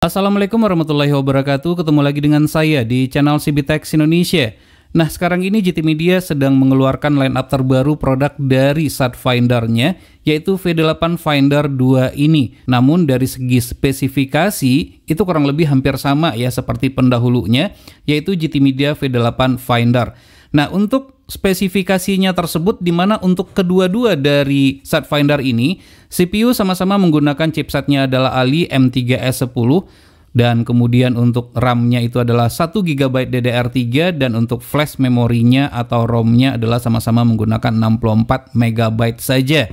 Assalamualaikum warahmatullahi wabarakatuh. Ketemu lagi dengan saya di channel CBTech Indonesia. Nah, sekarang ini GT Media sedang mengeluarkan line up terbaru produk dari SAT Finder-nya, yaitu V8 Finder 2 ini. Namun dari segi spesifikasi itu kurang lebih hampir sama ya seperti pendahulunya, yaitu GT Media V8 Finder. Nah, untuk spesifikasinya tersebut di mana untuk kedua-dua dari SAT Finder ini, CPU sama-sama menggunakan chipsetnya adalah Ali M3S10, dan kemudian untuk RAM-nya itu adalah 1 GB DDR3, dan untuk flash memorinya atau ROM-nya adalah sama-sama menggunakan 64 MB saja.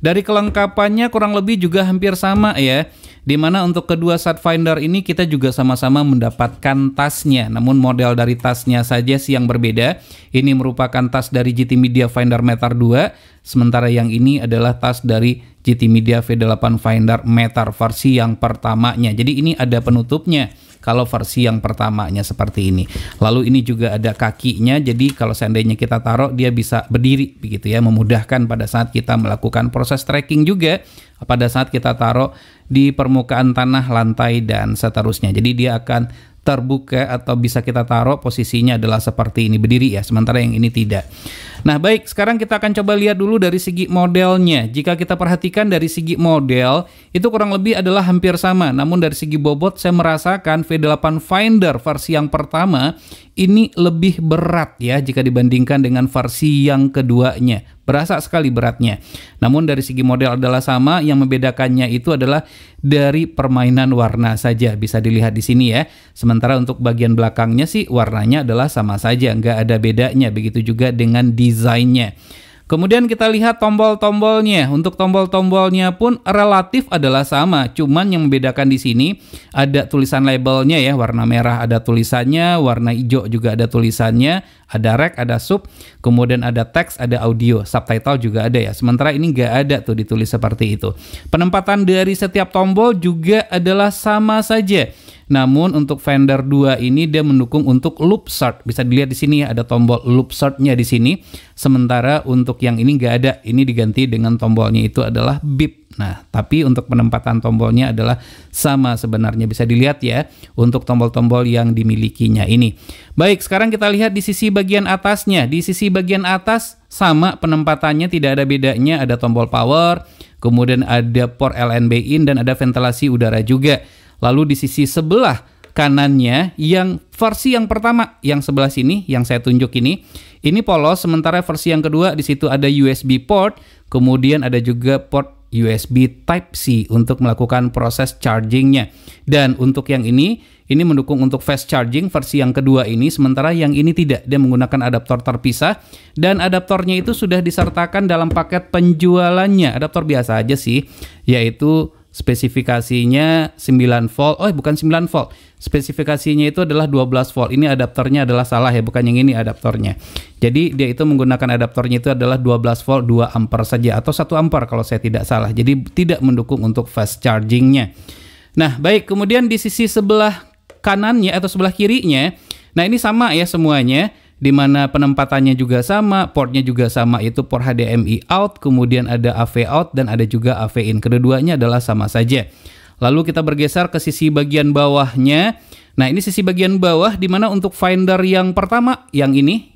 Dari kelengkapannya kurang lebih juga hampir sama ya, dimana untuk kedua SAT Finder ini kita juga sama-sama mendapatkan tasnya, namun model dari tasnya saja sih yang berbeda. Ini merupakan tas dari GT Media Finder Matter 2, sementara yang ini adalah tas dari GT Media V8 Finder Matter versi yang pertamanya. Jadi ini ada penutupnya kalau versi yang pertamanya seperti ini. Lalu ini juga ada kakinya, jadi kalau seandainya kita taruh dia bisa berdiri begitu ya, memudahkan pada saat kita melakukan proses tracking juga pada saat kita taruh di permukaan tanah, lantai, dan seterusnya. Jadi dia akan terbuka atau bisa kita taruh posisinya adalah seperti ini berdiri ya, sementara yang ini tidak. Nah baik, sekarang kita akan coba lihat dulu dari segi modelnya. Jika kita perhatikan dari segi model itu kurang lebih adalah hampir sama, namun dari segi bobot saya merasakan V8 Finder versi yang pertama ini lebih berat ya jika dibandingkan dengan versi yang keduanya. Berasa sekali beratnya. Namun dari segi model adalah sama, yang membedakannya itu adalah dari permainan warna saja. Bisa dilihat di sini ya. Sementara untuk bagian belakangnya sih warnanya adalah sama saja, nggak ada bedanya. Begitu juga dengan desainnya. Kemudian kita lihat tombol-tombolnya. Untuk tombol-tombolnya pun relatif adalah sama. Cuman yang membedakan di sini ada tulisan labelnya ya. Warna merah ada tulisannya, warna hijau juga ada tulisannya. Ada rec, ada sub, kemudian ada teks, ada audio, subtitle juga ada ya. Sementara ini nggak ada tuh ditulis seperti itu. Penempatan dari setiap tombol juga adalah sama saja. Namun untuk Finder 2 ini dia mendukung untuk loop start. Bisa dilihat di sini ya, ada tombol loop start-nya di sini. Sementara untuk yang ini nggak ada. Ini diganti dengan tombolnya itu adalah beep. Nah, tapi untuk penempatan tombolnya adalah sama sebenarnya. Bisa dilihat ya untuk tombol-tombol yang dimilikinya ini. Baik, sekarang kita lihat di sisi bagian atasnya. Di sisi bagian atas sama penempatannya, tidak ada bedanya. Ada tombol power, kemudian ada port LNB in, dan ada ventilasi udara juga. Lalu di sisi sebelah kanannya yang versi yang pertama, yang sebelah sini yang saya tunjuk ini polos, sementara versi yang kedua di situ ada USB port, kemudian ada juga port USB Type-C untuk melakukan proses chargingnya. Dan untuk yang ini mendukung untuk fast charging versi yang kedua ini, sementara yang ini tidak. Dia menggunakan adaptor terpisah, dan adaptornya itu sudah disertakan dalam paket penjualannya. Adaptor biasa aja sih, yaitu spesifikasinya 9 volt. Oh, bukan 9 volt. Spesifikasinya itu adalah 12 volt. Ini adaptornya adalah salah ya, bukan yang ini adaptornya. Jadi dia itu menggunakan adaptornya itu adalah 12 volt 2 ampere saja, atau 1 ampere kalau saya tidak salah. Jadi tidak mendukung untuk fast chargingnya. Nah, baik, kemudian di sisi sebelah kanannya atau sebelah kirinya, nah ini sama ya semuanya, di mana penempatannya juga sama, portnya juga sama, itu port HDMI out, kemudian ada AV out, dan ada juga AV in. Kedua-duanya adalah sama saja. Lalu kita bergeser ke sisi bagian bawahnya. Nah, ini sisi bagian bawah, di mana untuk Finder yang pertama, yang ini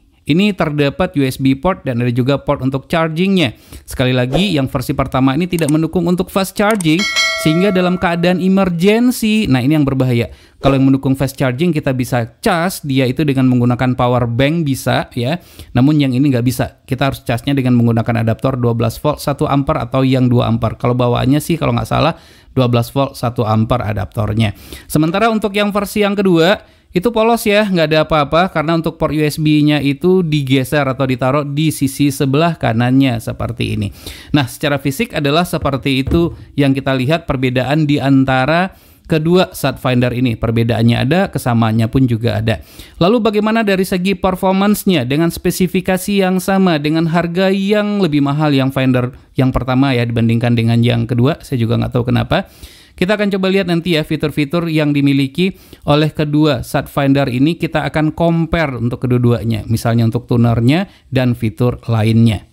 terdapat USB port, dan ada juga port untuk chargingnya. Sekali lagi, yang versi pertama ini tidak mendukung untuk fast charging, sehingga dalam keadaan emergency, nah ini yang berbahaya. Kalau yang mendukung fast charging kita bisa cas dia itu dengan menggunakan power bank bisa ya. Namun yang ini nggak bisa. Kita harus casnya dengan menggunakan adaptor 12 volt 1 ampere atau yang 2 ampere. Kalau bawaannya sih kalau nggak salah 12 volt 1 ampere adaptornya. Sementara untuk yang versi yang kedua itu polos ya, nggak ada apa-apa karena untuk port USB-nya itu digeser atau ditaruh di sisi sebelah kanannya seperti ini. Nah, secara fisik adalah seperti itu yang kita lihat perbedaan di antara kedua SAT Finder ini. Perbedaannya ada, kesamaannya pun juga ada. Lalu bagaimana dari segi performance-nya dengan spesifikasi yang sama, dengan harga yang lebih mahal yang Finder yang pertama ya dibandingkan dengan yang kedua, saya juga nggak tahu kenapa. Kita akan coba lihat nanti ya fitur-fitur yang dimiliki oleh kedua SAT Finder ini, kita akan compare untuk kedua-duanya, misalnya untuk tunernya dan fitur lainnya.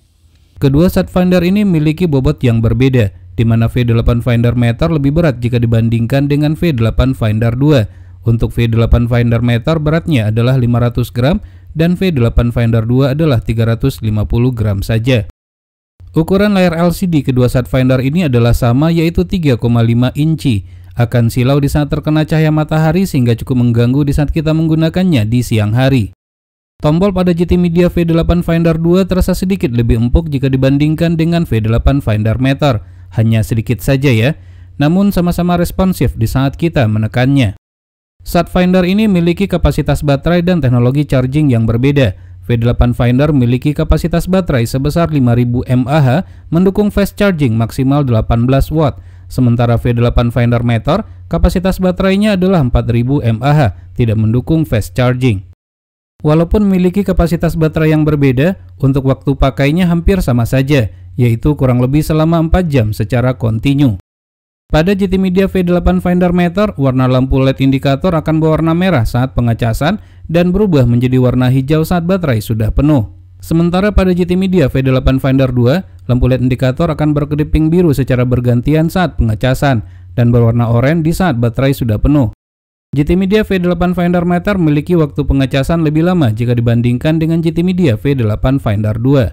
Kedua SAT Finder ini memiliki bobot yang berbeda. di mana V8 Finder Meter lebih berat jika dibandingkan dengan V8 Finder 2. Untuk V8 Finder Meter beratnya adalah 500 gram dan V8 Finder 2 adalah 350 gram saja. Ukuran layar LCD kedua Sidefinder ini adalah sama, yaitu 3,5 inci. Akan silau di saat terkena cahaya matahari sehingga cukup mengganggu di saat kita menggunakannya di siang hari. Tombol pada GT Media V8 Finder 2 terasa sedikit lebih empuk jika dibandingkan dengan V8 Finder Meter. Hanya sedikit saja ya, namun sama-sama responsif di saat kita menekannya. Sidefinder ini memiliki kapasitas baterai dan teknologi charging yang berbeda. V8 Finder memiliki kapasitas baterai sebesar 5000 mAh, mendukung fast charging maksimal 18 watt. Sementara V8 Finder Meter, kapasitas baterainya adalah 4000 mAh, tidak mendukung fast charging. Walaupun memiliki kapasitas baterai yang berbeda, untuk waktu pakainya hampir sama saja, yaitu kurang lebih selama 4 jam secara kontinu. Pada GT Media V8 Finder Meter, warna lampu LED indikator akan berwarna merah saat pengecasan dan berubah menjadi warna hijau saat baterai sudah penuh. Sementara pada GT Media V8 Finder 2, lampu LED indikator akan berkedip pink biru secara bergantian saat pengecasan dan berwarna oranye di saat baterai sudah penuh. GT Media V8 Finder Meter memiliki waktu pengecasan lebih lama jika dibandingkan dengan GT Media V8 Finder 2.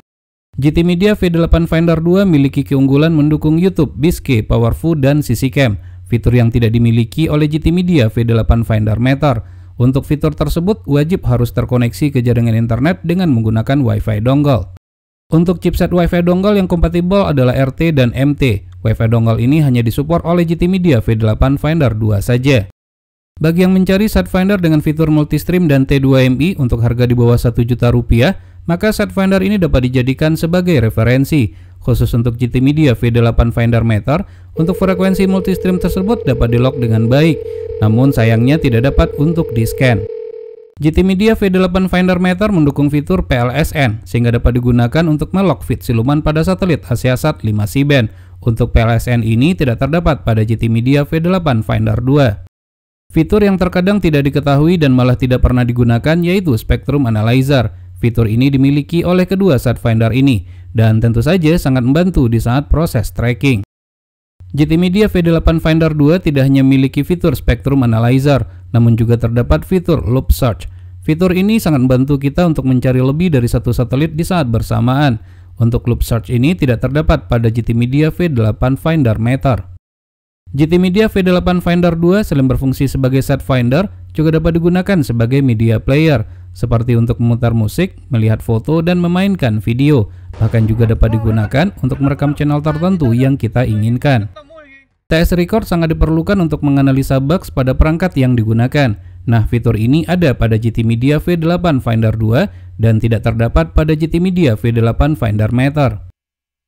GT Media V8 Finder 2 memiliki keunggulan mendukung YouTube, Biscay, Powerful, dan CC Cam, fitur yang tidak dimiliki oleh GT Media V8 Finder Meter. Untuk fitur tersebut, wajib harus terkoneksi ke jaringan internet dengan menggunakan Wi-Fi dongle. Untuk chipset Wi-Fi dongle yang kompatibel adalah RT dan MT. Wi-Fi dongle ini hanya disupport oleh GT Media V8 Finder 2 saja. Bagi yang mencari Sidefinder dengan fitur multistream dan T2MI untuk harga di bawah 1 juta rupiah, maka Sidefinder ini dapat dijadikan sebagai referensi. Khusus untuk GT Media V8 Finder Meter, untuk frekuensi multistream tersebut dapat di-lock dengan baik, namun sayangnya tidak dapat untuk di-scan. GT Media V8 Finder Meter mendukung fitur PLSN, sehingga dapat digunakan untuk melock feed siluman pada satelit Asiasat 5 C-band. Untuk PLSN ini tidak terdapat pada GT Media V8 Finder 2. Fitur yang terkadang tidak diketahui dan malah tidak pernah digunakan yaitu Spectrum Analyzer. Fitur ini dimiliki oleh kedua Sidefinder ini dan tentu saja sangat membantu di saat proses tracking. GT Media V8 Finder 2 tidak hanya memiliki fitur Spectrum Analyzer, namun juga terdapat fitur Loop Search. Fitur ini sangat membantu kita untuk mencari lebih dari satu satelit di saat bersamaan. Untuk Loop Search ini tidak terdapat pada GT Media V8 Finder Meter. GT Media V8 Finder 2 selain berfungsi sebagai Sidefinder, juga dapat digunakan sebagai media player, seperti untuk memutar musik, melihat foto, dan memainkan video. Bahkan juga dapat digunakan untuk merekam channel tertentu yang kita inginkan. TS Record sangat diperlukan untuk menganalisa bugs pada perangkat yang digunakan. Nah, fitur ini ada pada GT Media V8 Finder 2 dan tidak terdapat pada GT Media V8 Finder Meter.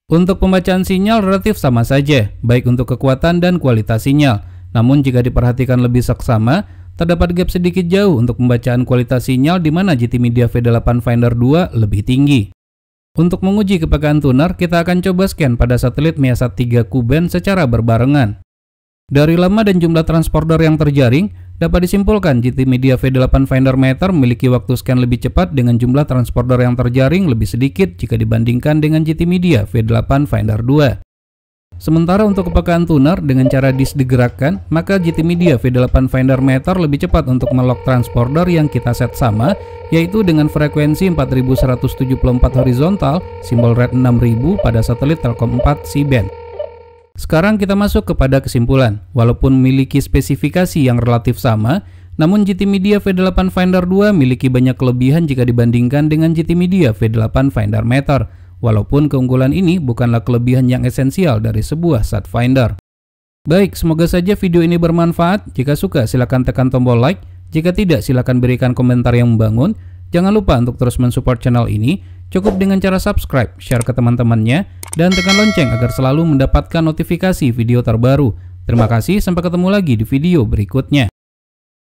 Untuk pembacaan sinyal relatif sama saja, baik untuk kekuatan dan kualitas sinyal. Namun jika diperhatikan lebih seksama, terdapat gap sedikit jauh untuk pembacaan kualitas sinyal di mana GT Media V8 Finder 2 lebih tinggi. Untuk menguji kepekaan tuner, kita akan coba scan pada satelit Measat 3 Ku-band secara berbarengan. Dari lama dan jumlah transponder yang terjaring, dapat disimpulkan GT Media V8 Finder Meter memiliki waktu scan lebih cepat dengan jumlah transponder yang terjaring lebih sedikit jika dibandingkan dengan GT Media V8 Finder 2. Sementara untuk kepekaan tuner dengan cara disk digerakkan, maka GT Media V8 Finder Meter lebih cepat untuk melock transponder yang kita set sama, yaitu dengan frekuensi 4174 horizontal, simbol red 6000 pada satelit Telkom 4 C-band. Sekarang kita masuk kepada kesimpulan. Walaupun memiliki spesifikasi yang relatif sama, namun GT Media V8 Finder 2 memiliki banyak kelebihan jika dibandingkan dengan GT Media V8 Finder Meter. Walaupun keunggulan ini bukanlah kelebihan yang esensial dari sebuah Sidefinder. Baik, semoga saja video ini bermanfaat. Jika suka silakan tekan tombol like. Jika tidak, silakan berikan komentar yang membangun. Jangan lupa untuk terus mensupport channel ini. Cukup dengan cara subscribe, share ke teman-temannya, dan tekan lonceng agar selalu mendapatkan notifikasi video terbaru. Terima kasih, sampai ketemu lagi di video berikutnya.